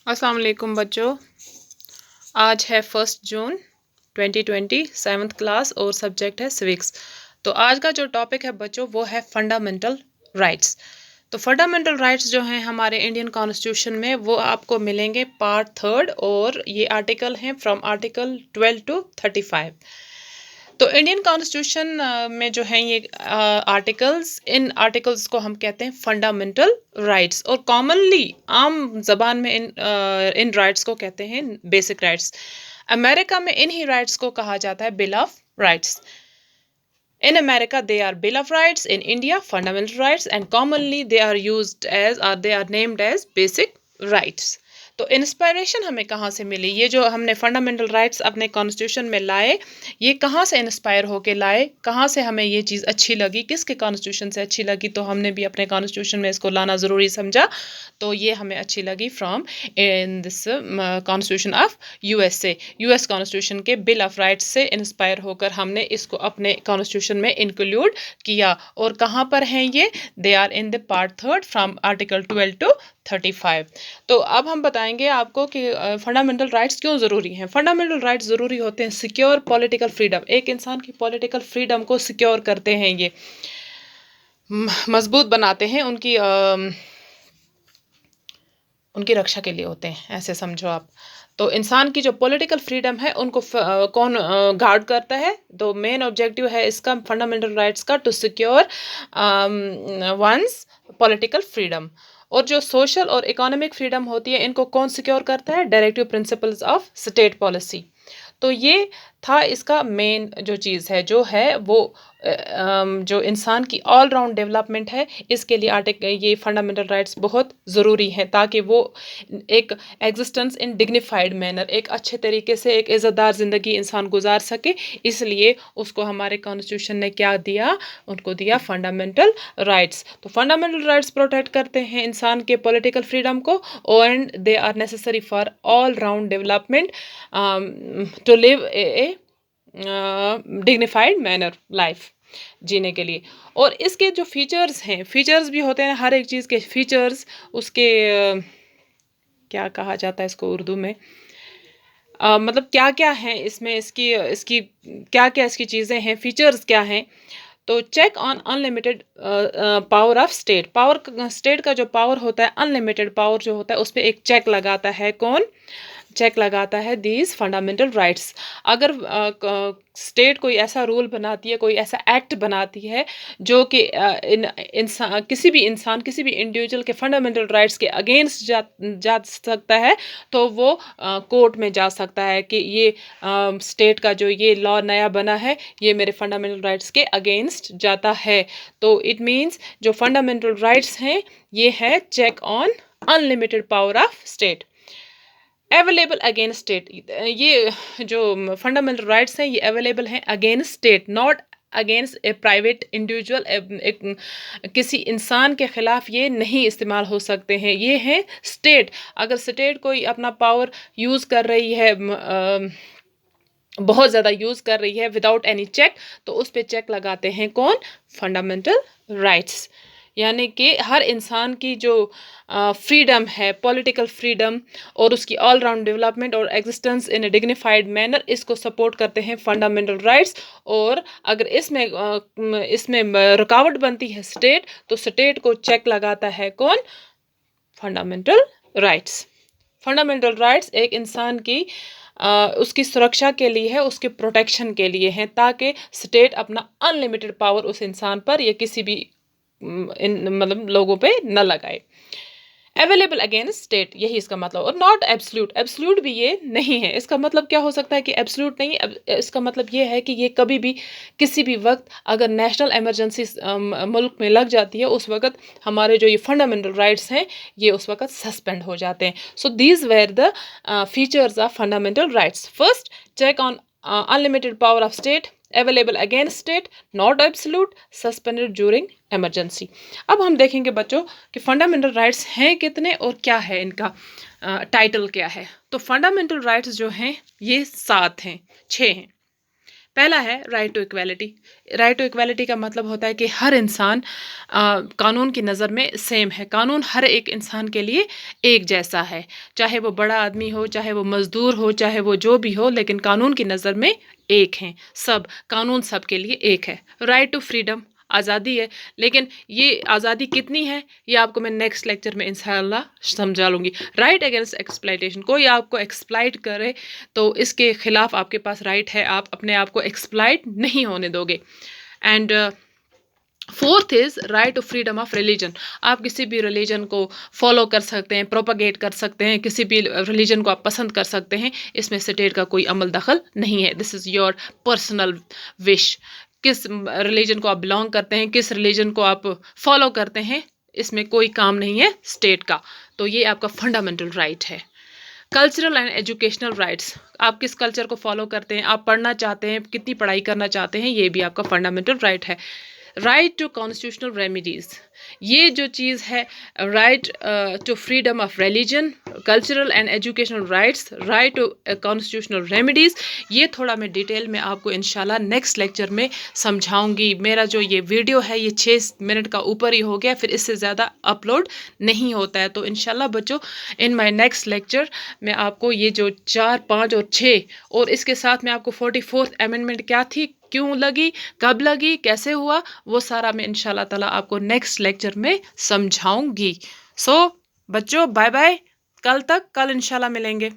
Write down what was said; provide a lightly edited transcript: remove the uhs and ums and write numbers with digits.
अस्सलाम वालेकुम बच्चों। आज है 1 जून 2020, 7th क्लास और सब्जेक्ट है सिविक्स। तो आज का जो टॉपिक है बच्चों वो है फंडामेंटल राइट्स। तो फंडामेंटल राइट्स जो हैं हमारे इंडियन कॉन्स्टिट्यूशन में वो आपको मिलेंगे पार्ट 3 और ये आर्टिकल हैं फ्रॉम आर्टिकल 12 to 35। तो इंडियन कॉन्स्टिट्यूशन में जो है ये आर्टिकल्स, इन आर्टिकल्स को हम कहते हैं फंडामेंटल राइट्स और कॉमनली आम जबान में इन राइट्स को कहते हैं बेसिक राइट्स। अमेरिका में इन्हीं राइट्स को कहा जाता है bill of rights. In America, they are Bill of Rights. In India, Fundamental Rights, and commonly they are used as or they are named as Basic Rights. तो inspiration हमें कहाँ से मिली? ये जो हमने फंडामेंटल राइट्स अपने कॉन्स्टिट्यूशन में लाए, ये कहाँ से इंस्पायर होके लाए? कहाँ से हमें ये चीज़ अच्छी लगी? किसके कॉन्स्टिट्यूशन से अच्छी लगी? तो हमने भी अपने कॉन्स्टिट्यूशन में इसको लाना ज़रूरी समझा। तो ये हमें अच्छी लगी from in this constitution of USA. US constitution के बिल ऑफ राइट्स से इंस्पायर होकर हमने इसको अपने कॉन्स्टिट्यूशन में इंक्लूड किया। और कहाँ पर हैं ये? They are in the part 3 from article 12 to 35। तो अब हम बताएंगे आपको कि फंडामेंटल राइट्स क्यों ज़रूरी हैं। फंडामेंटल राइट्स ज़रूरी होते हैं सिक्योर पॉलिटिकल फ्रीडम। एक इंसान की पॉलिटिकल फ्रीडम को सिक्योर करते हैं, ये मजबूत बनाते हैं, उनकी रक्षा के लिए होते हैं, ऐसे समझो आप। तो इंसान की जो पॉलिटिकल फ्रीडम है उनको कौन गार्ड करता है? तो मेन ऑब्जेक्टिव है इसका फंडामेंटल राइट्स का to secure one's political freedom. और जो सोशल और इकोनॉमिक फ्रीडम होती है इनको कौन सिक्योर करता है? Directive principles of state policy. तो ये था इसका मेन जो चीज़ है, जो है वो जो इंसान की ऑल राउंड डेवलपमेंट है, इसके लिए ये फंडामेंटल राइट्स बहुत ज़रूरी हैं ताकि वो एक एग्जिस्टेंस इन डिग्निफाइड मैनर, एक अच्छे तरीके से एक इज़्ज़तदार ज़िंदगी इंसान गुजार सके। इसलिए उसको हमारे कॉन्स्टिट्यूशन ने क्या दिया? उनको दिया फंडामेंटल राइट्स। तो फंडामेंटल राइट्स प्रोटेक्ट करते हैं इंसान के पॉलिटिकल फ्रीडम को and they are necessary for all round development to live a dignified manner life जीने के लिए। और इसके जो फीचर्स हैं, फीचर्स भी होते हैं, हर एक चीज़ के फीचर्स, उसके क्या कहा जाता है इसको उर्दू में, मतलब क्या क्या है इसमें, इसकी इसकी क्या क्या इसकी चीज़ें हैं, फीचर्स क्या हैं। तो check on unlimited power of state. State का जो पावर होता है, अनलिमिटेड पावर जो होता है, उस पर एक चेक लगाता है। कौन चेक लगाता है? These fundamental rights. अगर स्टेट कोई ऐसा रूल बनाती है, कोई ऐसा एक्ट बनाती है जो कि इंसान किसी भी इंडिविजुअल के फंडामेंटल राइट्स के अगेंस्ट जा सकता है, तो वो कोर्ट में जा सकता है कि ये स्टेट का जो ये लॉ नया बना है ये मेरे फंडामेंटल राइट्स के अगेंस्ट जाता है। तो इट मीन्स जो फंडामेंटल राइट्स हैं ये है check on unlimited power of state available against state. ये जो फंडामेंटल राइट्स हैं ये अवेलेबल हैं against state, not against a private individual. किसी इंसान के ख़िलाफ़ ये नहीं इस्तेमाल हो सकते हैं। ये हैं स्टेट। अगर स्टेट कोई अपना पावर यूज़ कर रही है, बहुत ज़्यादा यूज़ कर रही है विदाउट एनी चेक, तो उस पर चेक लगाते हैं कौन? Fundamental rights. यानी कि हर इंसान की जो फ्रीडम है, पॉलिटिकल फ्रीडम और उसकी ऑल राउंड डेवलपमेंट और existence in A dignified manner, इसको सपोर्ट करते हैं फंडामेंटल राइट्स। और अगर इसमें रुकावट बनती है स्टेट, तो स्टेट को चेक लगाता है कौन? Fundamental rights. फंडामेंटल राइट्स एक इंसान की उसकी सुरक्षा के लिए है, उसके प्रोटेक्शन के लिए है, ताकि स्टेट अपना अनलिमिटेड पावर उस इंसान पर या किसी भी मतलब लोगों पे न लगाए। अवेलेबल अगेंस्ट स्टेट, यही इसका मतलब। और नॉट एब्सोल्यूट, एब्सोल्यूट भी ये नहीं है। इसका मतलब क्या हो सकता है कि एब्सोल्यूट नहीं? इसका मतलब ये है कि ये कभी भी किसी भी वक्त अगर नेशनल इमरजेंसी मुल्क में लग जाती है, उस वक्त हमारे जो ये फंडामेंटल राइट्स हैं ये उस वक्त सस्पेंड हो जाते हैं। So these were the features of fundamental rights. First, check on unlimited power of state, available against state, not absolute, suspended during emergency. अब हम देखेंगे बच्चों कि फंडामेंटल राइट्स हैं कितने और क्या है इनका टाइटल क्या है। तो फंडामेंटल राइट्स जो हैं ये 7 हैं, 6 हैं। पहला है right to equality. Right to equality का मतलब होता है कि हर इंसान कानून की नज़र में सेम है। कानून हर एक इंसान के लिए एक जैसा है, चाहे वो बड़ा आदमी हो, चाहे वो मज़दूर हो, चाहे वो जो भी हो, लेकिन कानून की नज़र में एक हैं सब। कानून सब के लिए एक है। राइट टू फ्रीडम, आज़ादी है, लेकिन ये आज़ादी कितनी है ये आपको मैं नेक्स्ट लेक्चर में इंशाल्लाह समझा लूँगी। राइट अगेंस्ट एक्सप्लाइटेशन, कोई आपको एक्सप्लाइट करे तो इसके खिलाफ आपके पास राइट है, आप अपने आप को एक्सप्लाइट नहीं होने दोगे। And fourth is right to freedom of religion. आप किसी भी रिलीजन को फॉलो कर सकते हैं, प्रोपागेट कर सकते हैं, किसी भी रिलीजन को आप पसंद कर सकते हैं, इसमें स्टेट का कोई अमल दखल नहीं है। This is your personal wish. किस रिलीजन को आप बिलोंग करते हैं, किस रिलीजन को आप फॉलो करते हैं, इसमें कोई काम नहीं है स्टेट का। तो ये आपका फंडामेंटल राइट है। कल्चरल एंड एजुकेशनल राइट्स, आप किस कल्चर को फॉलो करते हैं, आप पढ़ना चाहते हैं, कितनी पढ़ाई करना चाहते हैं, ये भी आपका फंडामेंटल राइट है। राइट टू कॉन्स्टिट्यूशनल रेमिडीज़, ये जो चीज़ है, right to freedom of religion, cultural and educational rights, right to constitutional remedies, ये थोड़ा मैं डिटेल में आपको इंशाल्लाह नेक्स्ट लेक्चर में समझाऊंगी। मेरा जो ये वीडियो है ये 6 मिनट का ऊपर ही हो गया, फिर इससे ज़्यादा अपलोड नहीं होता है। तो इंशाल्लाह बच्चों इन माय नेक्स्ट लेक्चर में आपको ये जो 4, 5 और 6 और इसके साथ में आपको 44th अमेंडमेंट क्या थी, क्यों लगी, कब लगी, कैसे हुआ, वो सारा मैं इंशाल्लाह ताला आपको नेक्स्ट लेक्चर में समझाऊंगी। सो बच्चों बाय बाय, कल इंशाल्लाह मिलेंगे।